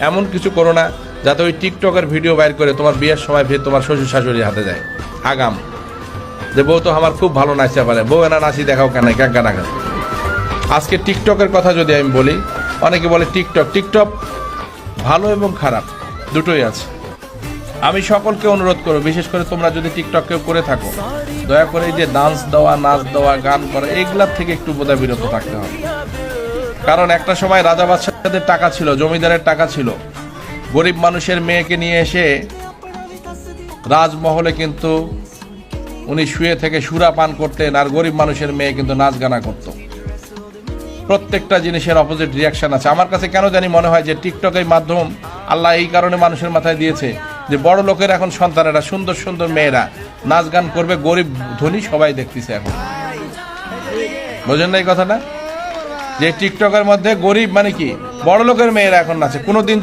এমন কিছু করো না যাতে ওই টিকটকের ভিডিও বাইর করে তোমার বিয়ের সময় তোমার শ্বশুর শাশুড়ির হাতে যায়। আগাম যে বউ তো আমার খুব ভালো নাচতে পারে, বউ এনা নাচি দেখাও কেন ক্যাঙ্কা না। আজকে টিকটকের কথা যদি আমি বলি, অনেকে বলে টিকটক ভালো এবং খারাপ দুটোই আছে। আমি সকলকে অনুরোধ করব, বিশেষ করে তোমরা যদি টিকটক কেউ করে থাকো, দয়া করে এই যে ডান্স দেওয়া, নাচ দেওয়া, গান করা, এইগুলার থেকে একটু বোধহয় বিরত থাকতে হবে। কারণ একটা সময় রাজা বাদশাদের টাকা ছিল, জমিদারের টাকা ছিল, গরিব মানুষের মেয়েকে নিয়ে এসে রাজমহলে কিন্তু উনি শুয়ে থেকে সুরা পান করতেন, আর গরিব মানুষের মেয়ে কিন্তু নাচ গানা করত। প্রত্যেকটা জিনিসের অপোজিট রিয়াকশন আছে। আমার কাছে কেন জানি মনে হয় যে টিকটকের মাধ্যম আল্লাহ এই কারণে মানুষের মাথায় দিয়েছে যে বড় লোকের এখন সন্তানেরা, সুন্দর সুন্দর মেয়েরা নাচ গান করবে, গরিব ধনী সবাই দেখতেছে এখন। বোঝেন না এই কথাটা? যে টিকটকের মধ্যে গরিব মানে কি, বড় লোকের মেয়েরা এখন নাচে। কোনোদিন